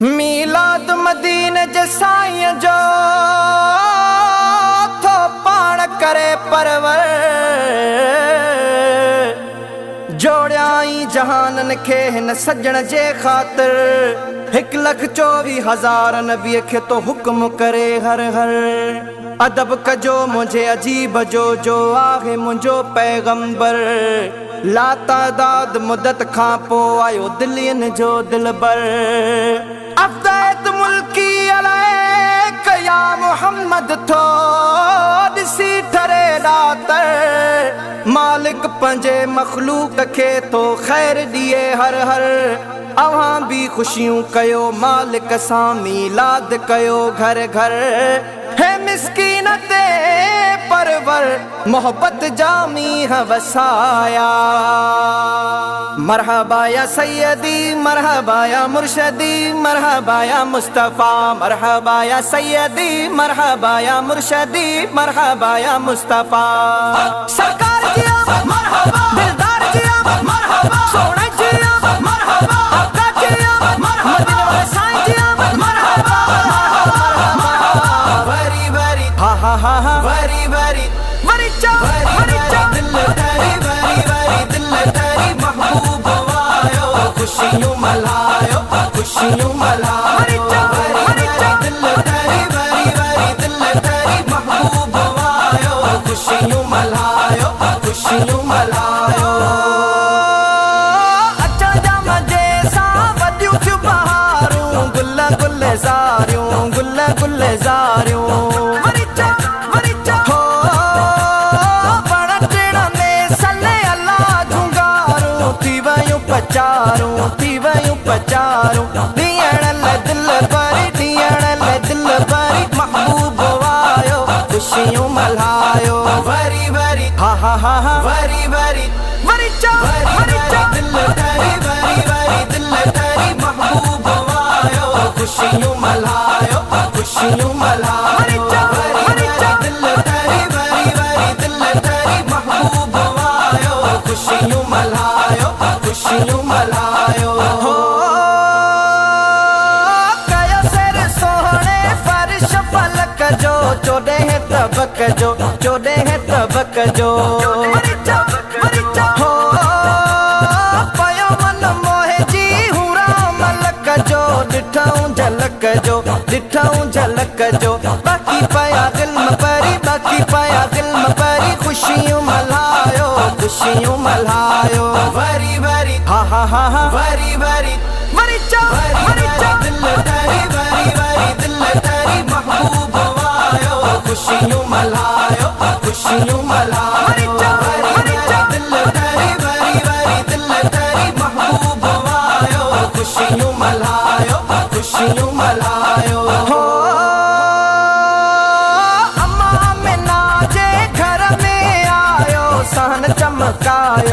मीलाद मदीने जसाईं जो थो पाण करे परवर जोड़ियाई जहानन खे हिन सजण जे ख़ातिर 1,24,000 नबी खे तो हुक्म करे हर हर अदब कजो मुझे अजीब जो आहे मुझो पैगंबर ला तादाद मुदत खां पो आयो दिलियन जो दिलबर अफ़दायत मुल्की अलैक या मोहम्मद थो दिसी ठरे दातर मालिक पंजे मखलूक के तो खैर दिए हर हर अवां भी खुशियों कयो मालिक सा मीलाद कयो घर घर है मिस्कीन ते परवर मोहब्बत जामी है वसाया मरहबा या सैयदी मरहबा या मुर्शदी मरहबा या मुस्तफा मरहबा या सैयदी मरहबा या मुर्शदी मरहबा या मुस्तफा सरकार जी मरहबा दिलदार जी मरहबा सोना जी मरहबा आका जी मरहबा साईं जी मरहबा वरी वरी हा हा हा हा वरी वरी वरी चा दिल तेरी वरी वरी दिल तेरी महबूब आयो खुशियों मलायो खुशियों मलायो वरी दिल तेरी वरी वरी दिल तेरी महबूब आयो खुशियों मलायो खुशियों मलायो अच्छा जम जैसा वदियूं थियूं बहारूं गुल गुल ज़ारियूं गुल गुल ज़ारियूं पचारूं दियण ले दिल भरी महबूब आयो खुशियों मल्हायो वरी वरी हा हा हा हा वरी वरी वरी चा दिल तेरी वरी वरी दिल तेरी महबूब आयो खुशियों मल्हायो खुशियों मल्हायो वरी दिल तेरी वरी वरी दिल तेरी महबूब आयो खुशियों मल्हायो खुशियों मल्हायो चोॾह तबक जो हो पयो मन मोहे जी हुरा मलक जो ॾिठऊं झलक जो बाक़ी पया गिल्म परी खुशियूं मल्हायो वरी वरी हा हा हा हा वरी वरी वरी चा दिल तेरी वरी वरी दिल तेरी महबूब आयो खुशियों मल्हायो खुशियों मल्हायो दिल तेरी वरी वरी दिल तेरी महबूब आयो खुशियों मल्हायो खुशियों मल्हायो हो अम्मा अमीना जे घर में आयो सहन चमकायो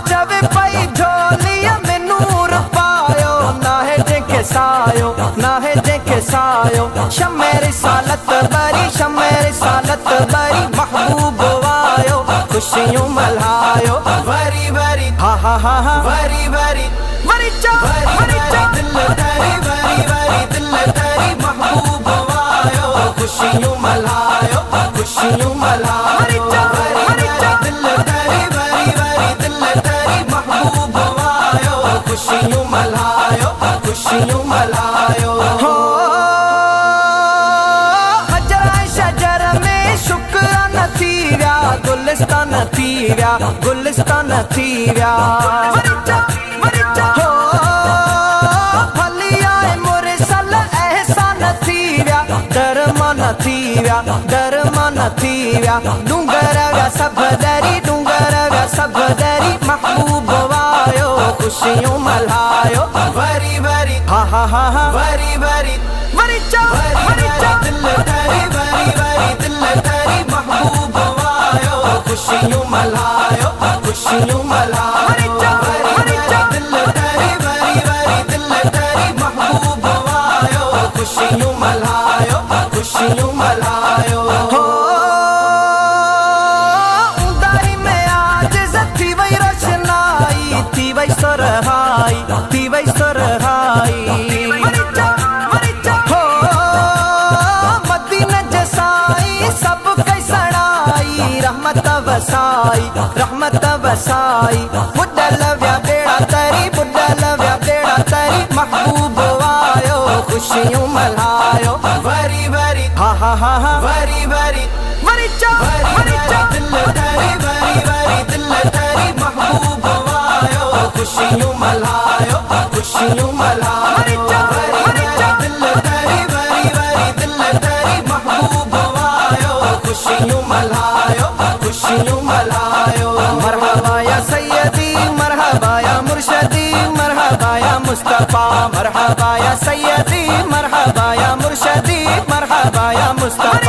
जब पई झोलीअ में नूर पायो ना है जेके सायो शमे रिसालत बरी महबूब आयो खुशियों मल्हायो वरी वरी हा हा हा हा वरी वरी वरी चा दिल तेरी वरी वरी दिल तेरी महबूब आयो खुशियों मल्हायो खुशियों मल्हायो दिल तेरी वरी वरी दिल तेरी महबूब आयो खुशियों मल्हायो खुशियों मल्हायो हो हजर शजर में शुक्राना थी व्या गुलिस्तान थी व्या हो फली आए मुरसल एहसान थी व्या दरमान थी व्या डूंगर व्या सब दरी महबूब आयो खुशियों मल्हायो वरी वरी हा हा हा हा वरी वरी वरी चा दिल तेरी वरी वरी दिल तेरी महबूब आयो खुशियों मल्हायो खुशियों मल्हायो दिल तेरी वरी वरी दिल तेरी महबूब आयो खुशियों मल्हायो खुशियों मल्हायो हो उदारी में आज जथी वही रोशना सुरहाई थी वही सुरहाई हो मदीना जसाई सब कैसड़ाई रहमत वसाई बुड्ढा लव्या बेड़ा तरी बुड्ढा लव्या बेड़ा तरी महबूब आयो खुशियों मल्हायो वरी वरी हा हा हा हा वरी वरी वरी चा दिल तरी वरी वरी दिल तरी महबूब आयो खुशियों मल्हायो खुशियों मल्हायो वरी वरी दिल तरी वरी वरी दिल तरी महबूब आयो खुशियों मल्हायो खुशियों मल्हायो मरहबा या सैयदी मरहबा या मुर्शदी मरहबा या मुस्तफा मरहबा या सैयदी मरहबा या मुर्शदी मरहबा या मुस्तफा